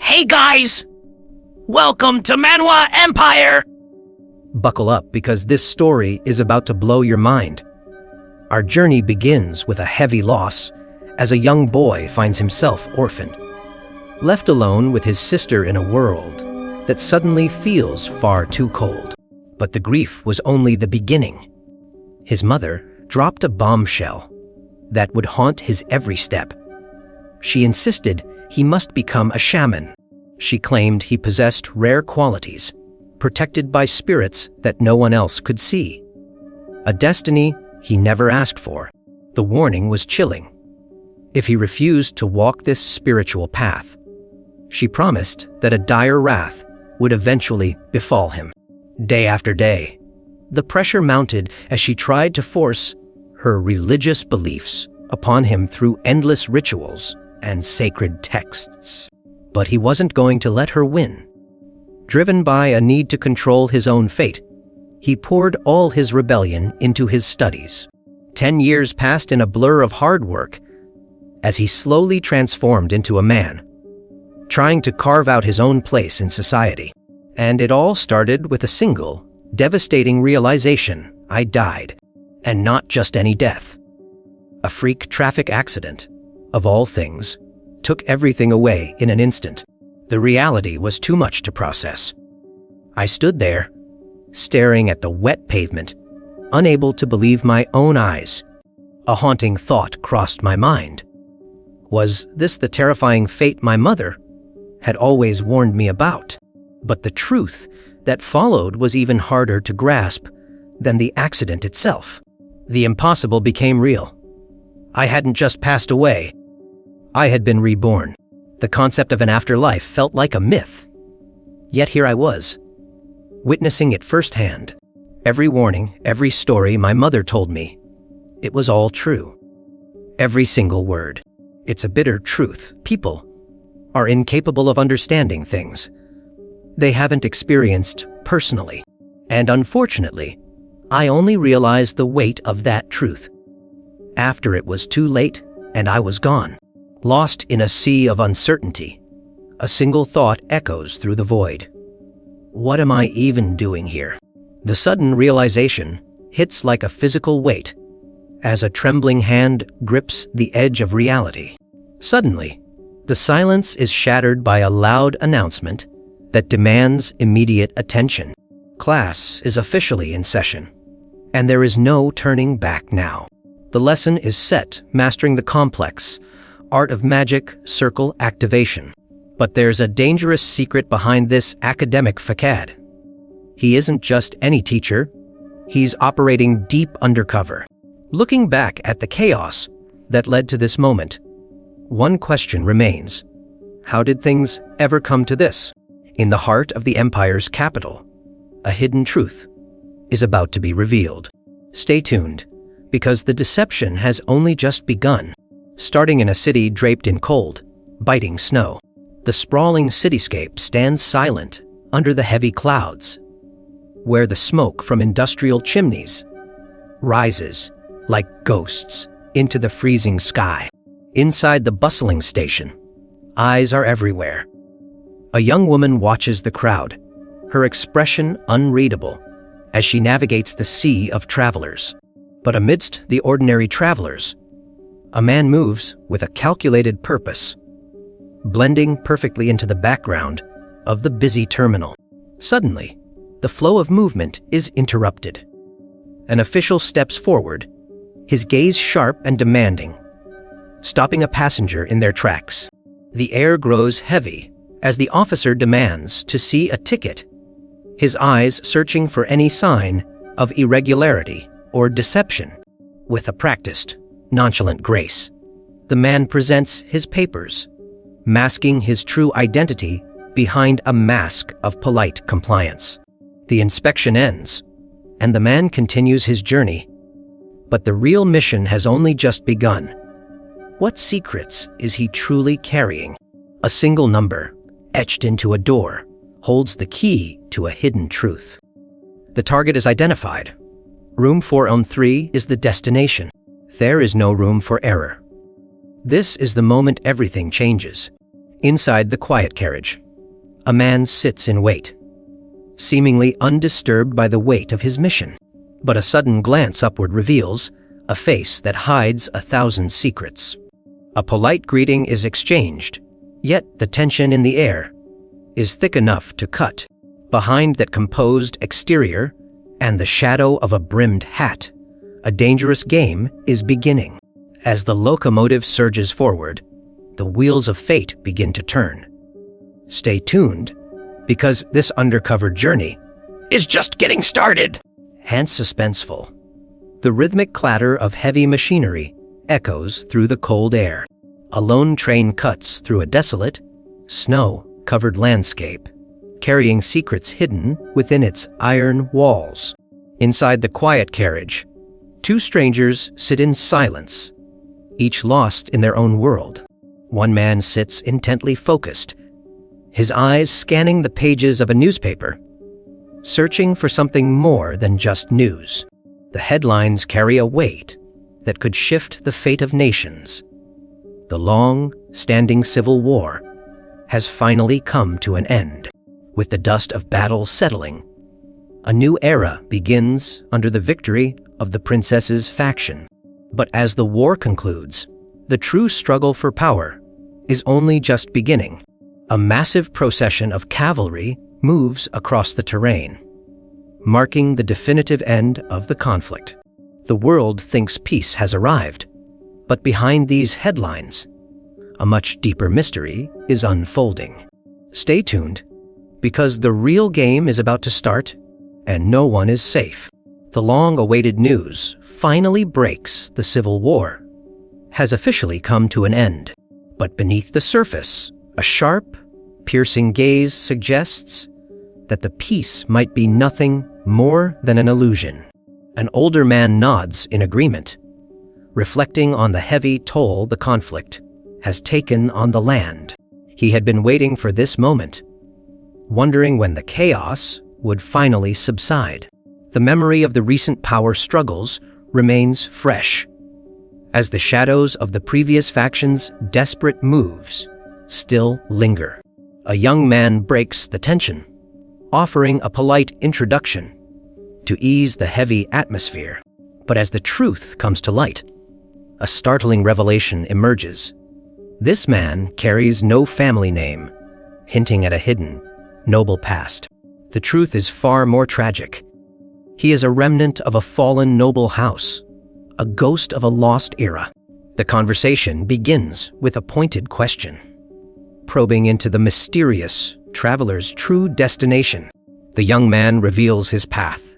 Hey guys! Welcome to Manhwa Empire! Buckle up because this story is about to blow your mind. Our journey begins with a heavy loss as a young boy finds himself orphaned, left alone with his sister in a world that suddenly feels far too cold. But the grief was only the beginning. His mother dropped a bombshell that would haunt his every step. She insisted he must become a shaman. She claimed he possessed rare qualities, protected by spirits that no one else could see. A destiny he never asked for. The warning was chilling. If he refused to walk this spiritual path, she promised that a dire wrath would eventually befall him. Day after day, the pressure mounted as she tried to force her religious beliefs upon him through endless rituals and sacred texts. But he wasn't going to let her win. Driven by a need to control his own fate, he poured all his rebellion into his studies. 10 years passed in a blur of hard work as he slowly transformed into a man, trying to carve out his own place in society. And it all started with a single, devastating realization: I died, and not just any death. A freak traffic accident, of all things, took everything away in an instant. The reality was too much to process. I stood there, staring at the wet pavement, unable to believe my own eyes. A haunting thought crossed my mind. Was this the terrifying fate my mother had always warned me about? But the truth that followed was even harder to grasp than the accident itself. The impossible became real. I hadn't just passed away. I had been reborn. The concept of an afterlife felt like a myth. Yet here I was, witnessing it firsthand. Every warning, every story my mother told me, it was all true. Every single word. It's a bitter truth. People are incapable of understanding things they haven't experienced personally. And unfortunately, I only realized the weight of that truth after it was too late and I was gone. Lost in a sea of uncertainty, a single thought echoes through the void. What am I even doing here? The sudden realization hits like a physical weight as a trembling hand grips the edge of reality. Suddenly, the silence is shattered by a loud announcement that demands immediate attention. Class is officially in session, and there is no turning back now. The lesson is set, mastering the complex art of magic circle activation. But there's a dangerous secret behind this academic facade. He isn't just any teacher, he's operating deep undercover. Looking back at the chaos that led to this moment, one question remains: how did things ever come to this? In the heart of the Empire's capital, a hidden truth is about to be revealed. Stay tuned, because the deception has only just begun. Starting in a city draped in cold, biting snow, the sprawling cityscape stands silent under the heavy clouds, where the smoke from industrial chimneys rises like ghosts into the freezing sky. Inside the bustling station, eyes are everywhere. A young woman watches the crowd, her expression unreadable as she navigates the sea of travelers. But amidst the ordinary travelers, a man moves with a calculated purpose, blending perfectly into the background of the busy terminal. Suddenly, the flow of movement is interrupted. An official steps forward, his gaze sharp and demanding, stopping a passenger in their tracks. The air grows heavy as the officer demands to see a ticket, his eyes searching for any sign of irregularity or deception. With a practiced, nonchalant grace, the man presents his papers, masking his true identity behind a mask of polite compliance. The inspection ends, and the man continues his journey. But the real mission has only just begun. What secrets is he truly carrying? A single number, etched into a door, holds the key to a hidden truth. The target is identified. Room 403 is the destination. There is no room for error. This is the moment everything changes. Inside the quiet carriage, a man sits in wait, seemingly undisturbed by the weight of his mission. But a sudden glance upward reveals a face that hides 1,000 secrets. A polite greeting is exchanged, yet the tension in the air is thick enough to cut. Behind that composed exterior and the shadow of a brimmed hat, a dangerous game is beginning. As the locomotive surges forward, the wheels of fate begin to turn. Stay tuned, because this undercover journey Is just getting started. hence suspenseful. The rhythmic clatter of heavy machinery echoes through the cold air. A lone train cuts through a desolate, snow-covered landscape, carrying secrets hidden within its iron walls. Inside the quiet carriage, two strangers sit in silence, each lost in their own world. One man sits intently focused, his eyes scanning the pages of a newspaper, searching for something more than just news. The headlines carry a weight that could shift the fate of nations. The long-standing civil war has finally come to an end. With the dust of battle settling, a new era begins under the victory of the princess's faction. But as the war concludes, the true struggle for power is only just beginning. A massive procession of cavalry moves across the terrain, marking the definitive end of the conflict. The world thinks peace has arrived, but behind these headlines, a much deeper mystery is unfolding. Stay tuned, because the real game is about to start, and no one is safe. The long-awaited news finally breaks. The Civil War has officially come to an end. But beneath the surface, a sharp, piercing gaze suggests that the peace might be nothing more than an illusion. An older man nods in agreement, reflecting on the heavy toll the conflict has taken on the land. He had been waiting for this moment, wondering when the chaos would finally subside. The memory of the recent power struggles remains fresh, as the shadows of the previous faction's desperate moves still linger. A young man breaks the tension, offering a polite introduction to ease the heavy atmosphere. But as the truth comes to light, a startling revelation emerges. This man carries no family name, hinting at a hidden, noble past. The truth is far more tragic. He is a remnant of a fallen noble house, a ghost of a lost era. The conversation begins with a pointed question, probing into the mysterious traveler's true destination. The young man reveals his path,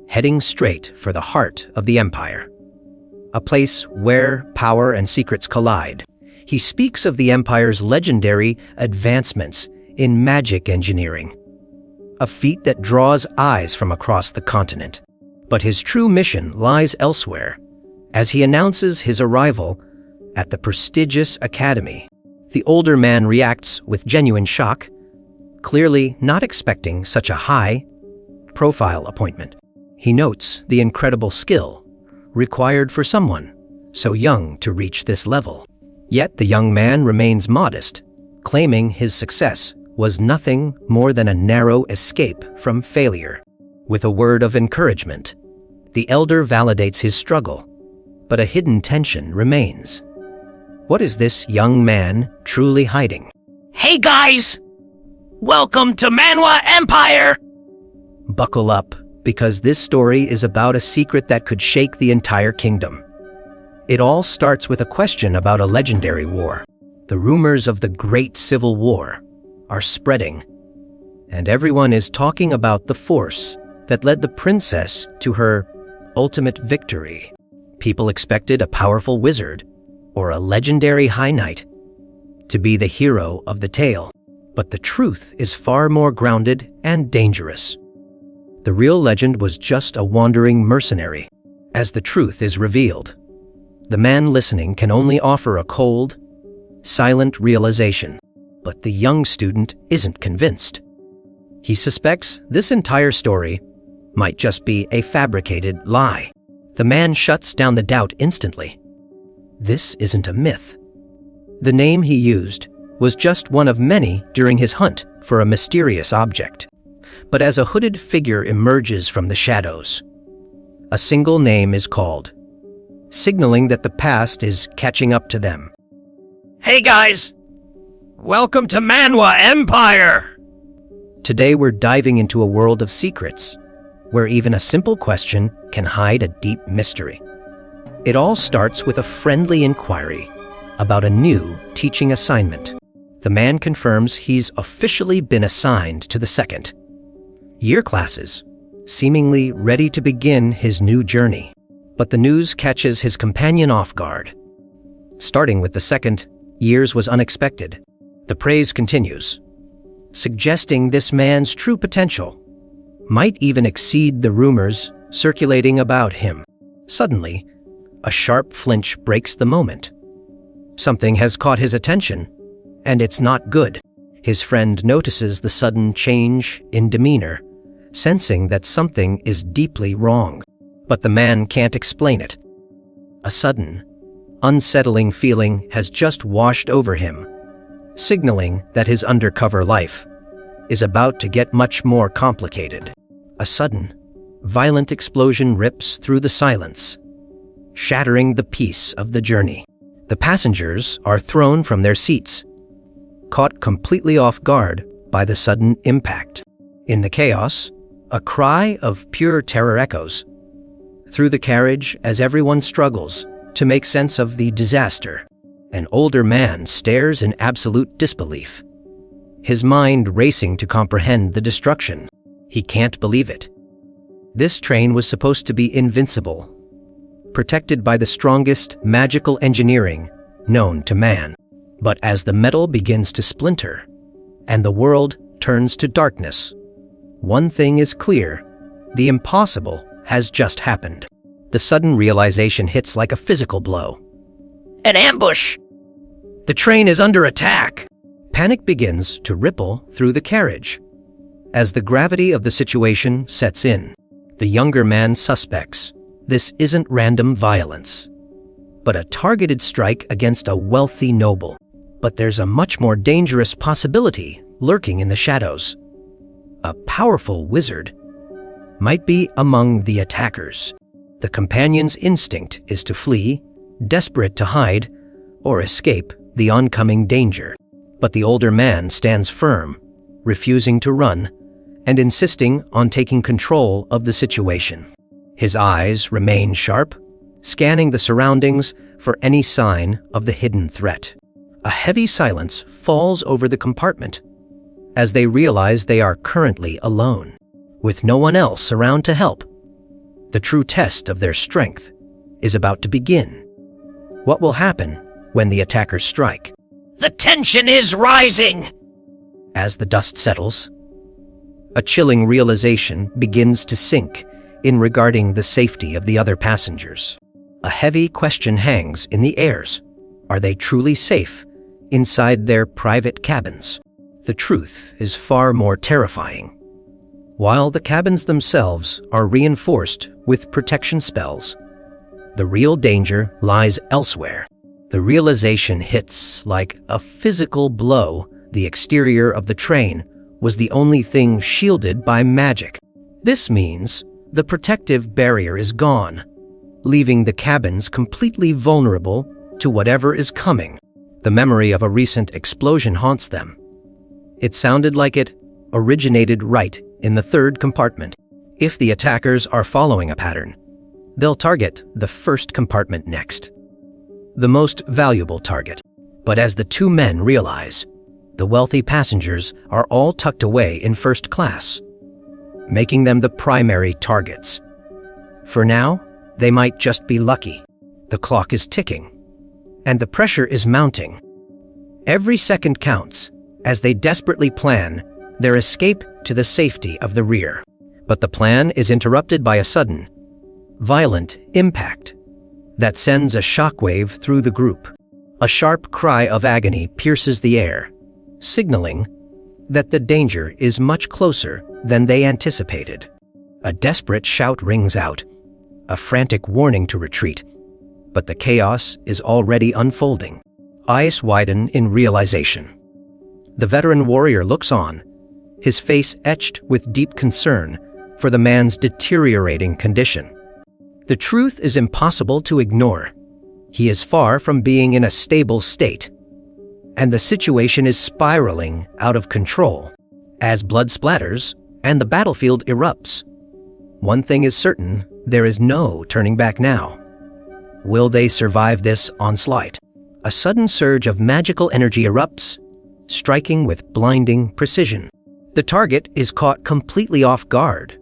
heading straight for the heart of the empire, a place where power and secrets collide. He speaks of the empire's legendary advancements in magic engineering, a feat that draws eyes from across the continent. But his true mission lies elsewhere, as he announces his arrival at the prestigious academy. The older man reacts with genuine shock, clearly not expecting such a high-profile appointment. He notes the incredible skill required for someone so young to reach this level. Yet the young man remains modest, claiming his success was nothing more than a narrow escape from failure. With a word of encouragement, the elder validates his struggle, but a hidden tension remains. What is this young man truly hiding? Hey guys! Welcome to Manhwa Empire! Buckle up, because this story is about a secret that could shake the entire kingdom. It all starts with a question about a legendary war. The rumors of the Great Civil War are spreading, and everyone is talking about the force that led the princess to her ultimate victory. People expected a powerful wizard or a legendary high knight to be the hero of the tale, but the truth is far more grounded and dangerous. The real legend was just a wandering mercenary. As the truth is revealed, the man listening can only offer a cold, silent realization. But the young student isn't convinced. He suspects this entire story might just be a fabricated lie. The man shuts down the doubt instantly. This isn't a myth. The name he used was just one of many during his hunt for a mysterious object. But as a hooded figure emerges from the shadows, a single name is called, signaling that the past is catching up to them. Hey guys! Welcome to Manhwa Empire! Today we're diving into a world of secrets, where even a simple question can hide a deep mystery. It all starts with a friendly inquiry about a new teaching assignment. The man confirms he's officially been assigned to the second year classes, seemingly ready to begin his new journey. But the news catches his companion off guard. Starting with the second years was unexpected. The praise continues, suggesting this man's true potential might even exceed the rumors circulating about him. Suddenly, a sharp flinch breaks the moment. Something has caught his attention, and it's not good. His friend notices the sudden change in demeanor, sensing that something is deeply wrong. But the man can't explain it. A sudden, unsettling feeling has just washed over him, signaling that his undercover life is about to get much more complicated. A sudden, violent explosion rips through the silence, shattering the peace of the journey. The passengers are thrown from their seats, caught completely off guard by the sudden impact. In the chaos, a cry of pure terror echoes through the carriage as everyone struggles to make sense of the disaster. An older man stares in absolute disbelief, his mind racing to comprehend the destruction. He can't believe it. This train was supposed to be invincible, protected by the strongest magical engineering known to man. But as the metal begins to splinter and the world turns to darkness, one thing is clear: the impossible has just happened. The sudden realization hits like a physical blow. An ambush! The train is under attack! Panic begins to ripple through the carriage as the gravity of the situation sets in. The younger man suspects this isn't random violence, but a targeted strike against a wealthy noble. But there's a much more dangerous possibility lurking in the shadows. A powerful wizard might be among the attackers. The companion's instinct is to flee, desperate to hide or escape the oncoming danger. But the older man stands firm, refusing to run and insisting on taking control of the situation. His eyes remain sharp, scanning the surroundings for any sign of the hidden threat. A heavy silence falls over the compartment as they realize they are currently alone, with no one else around to help. The true test of their strength is about to begin. What will happen when the attackers strike? The tension is rising! As the dust settles, a chilling realization begins to sink in regarding the safety of the other passengers. A heavy question hangs in the airs. Are they truly safe inside their private cabins? The truth is far more terrifying. While the cabins themselves are reinforced with protection spells, the real danger lies elsewhere. The realization hits like a physical blow. The exterior of the train was the only thing shielded by magic. This means the protective barrier is gone, leaving the cabins completely vulnerable to whatever is coming. The memory of a recent explosion haunts them. It sounded like it originated right in the third compartment. If the attackers are following a pattern, they'll target the first compartment next, the most valuable target. But as the two men realize, the wealthy passengers are all tucked away in first class, making them the primary targets. For now, they might just be lucky. The clock is ticking, and the pressure is mounting. Every second counts as they desperately plan their escape to the safety of the rear. But the plan is interrupted by a sudden, violent impact that sends a shockwave through the group. A sharp cry of agony pierces the air, signaling that the danger is much closer than they anticipated. A desperate shout rings out, a frantic warning to retreat. But the chaos is already unfolding. Eyes widen in realization. The veteran warrior looks on, his face etched with deep concern for the man's deteriorating condition. The truth is impossible to ignore. He is far from being in a stable state, and the situation is spiraling out of control. As blood splatters and the battlefield erupts, one thing is certain: there is no turning back now. Will they survive this onslaught? A sudden surge of magical energy erupts, striking with blinding precision. The target is caught completely off guard,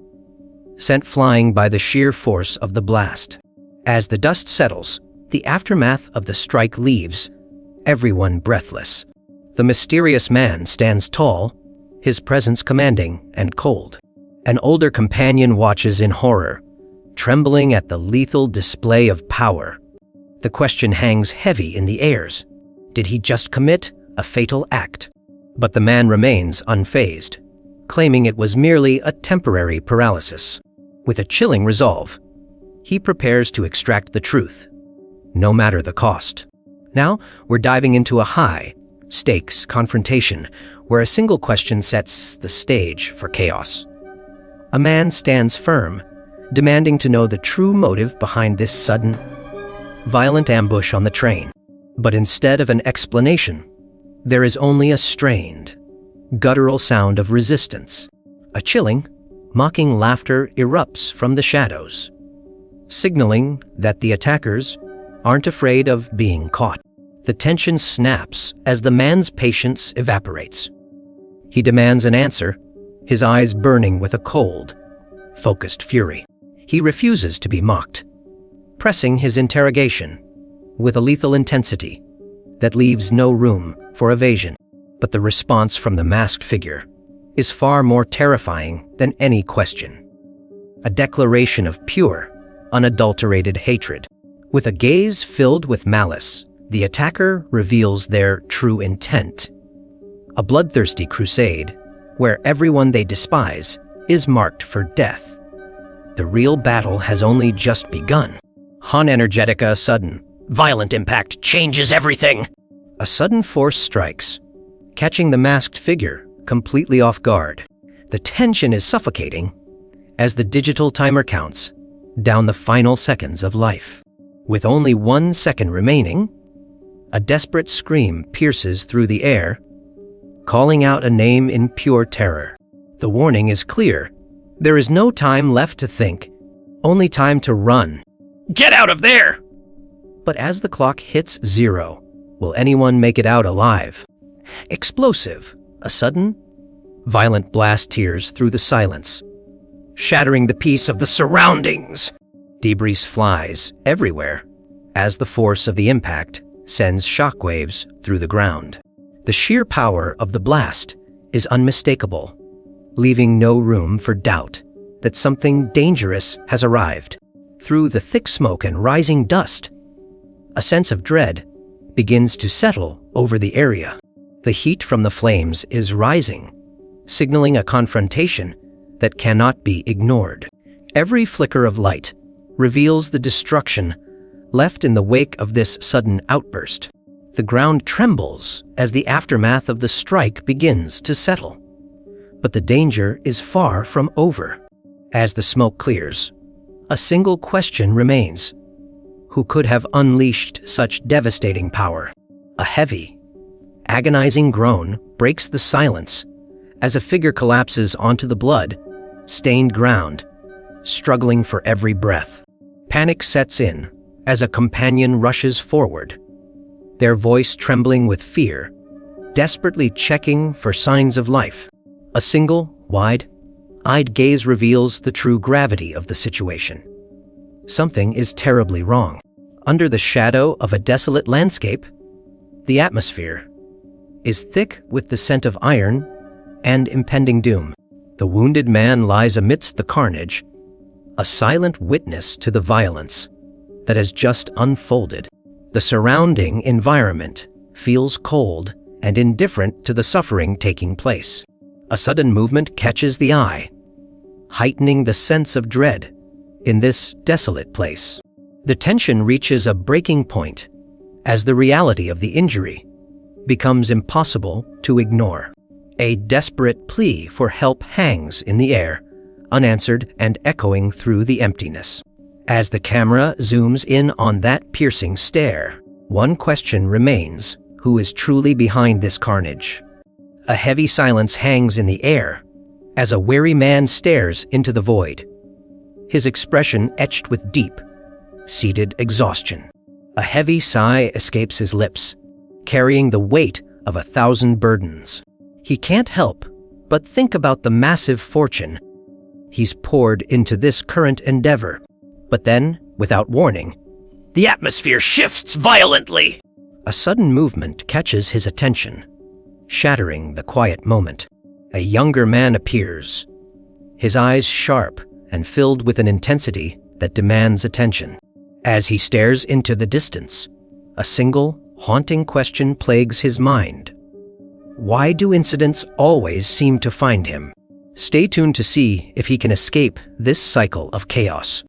sent flying by the sheer force of the blast. As the dust settles, the aftermath of the strike leaves everyone breathless. The mysterious man stands tall, his presence commanding and cold. An older companion watches in horror, trembling at the lethal display of power. The question hangs heavy in the airs. Did he just commit a fatal act? But the man remains unfazed, claiming it was merely a temporary paralysis. With a chilling resolve, he prepares to extract the truth, no matter the cost. Now, we're diving into a high-stakes confrontation where a single question sets the stage for chaos. A man stands firm, demanding to know the true motive behind this sudden, violent ambush on the train. But instead of an explanation, there is only a strained, guttural sound of resistance. A chilling, mocking laughter erupts from the shadows, signaling that the attackers aren't afraid of being caught. The tension snaps as the man's patience evaporates. He demands an answer, his eyes burning with a cold, focused fury. He refuses to be mocked, pressing his interrogation with a lethal intensity that leaves no room for evasion. But the response from the masked figure is far more terrifying than any question. A declaration of pure, unadulterated hatred. With a gaze filled with malice, the attacker reveals their true intent. A bloodthirsty crusade where everyone they despise is marked for death. The real battle has only just begun. Han Energetica sudden, Violent impact changes everything. A sudden force strikes, catching the masked figure completely off guard. The tension is suffocating as the digital timer counts down the final seconds of life. With only 1 second remaining, a desperate scream pierces through the air, calling out a name in pure terror. The warning is clear. There is no time left to think, only time to run. Get out of there! But as the clock hits 0, will anyone make it out alive? Explosive, a sudden, violent blast tears through the silence, shattering the peace of the surroundings. Debris flies everywhere as the force of the impact sends shockwaves through the ground. The sheer power of the blast is unmistakable, leaving no room for doubt that something dangerous has arrived. Through the thick smoke and rising dust, a sense of dread begins to settle over the area. The heat from the flames is rising, signaling a confrontation that cannot be ignored. Every flicker of light reveals the destruction left in the wake of this sudden outburst. The ground trembles as the aftermath of the strike begins to settle. But the danger is far from over. As the smoke clears, a single question remains. Who could have unleashed such devastating power? A heavy, agonizing groan breaks the silence as a figure collapses onto the blood-stained ground, struggling for every breath. Panic sets in as a companion rushes forward, their voice trembling with fear, desperately checking for signs of life. A single, wide-eyed gaze reveals the true gravity of the situation. Something is terribly wrong. Under the shadow of a desolate landscape, the atmosphere is thick with the scent of iron and impending doom. The wounded man lies amidst the carnage, a silent witness to the violence that has just unfolded. The surrounding environment feels cold and indifferent to the suffering taking place. A sudden movement catches the eye, heightening the sense of dread in this desolate place. The tension reaches a breaking point as the reality of the injury becomes impossible to ignore. A desperate plea for help hangs in the air, unanswered and echoing through the emptiness. As the camera zooms in on that piercing stare, one question remains: who is truly behind this carnage? A heavy silence hangs in the air as a weary man stares into the void, his expression etched with deep, seated exhaustion. A heavy sigh escapes his lips, carrying the weight of 1,000 burdens. He can't help but think about the massive fortune he's poured into this current endeavor. But then, without warning, The atmosphere shifts violently. a sudden movement catches his attention, shattering the quiet moment. A younger man appears, his eyes sharp and filled with an intensity that demands attention. As he stares into the distance, a single, haunting question plagues his mind. Why do incidents always seem to find him? Stay tuned to see if he can escape this cycle of chaos.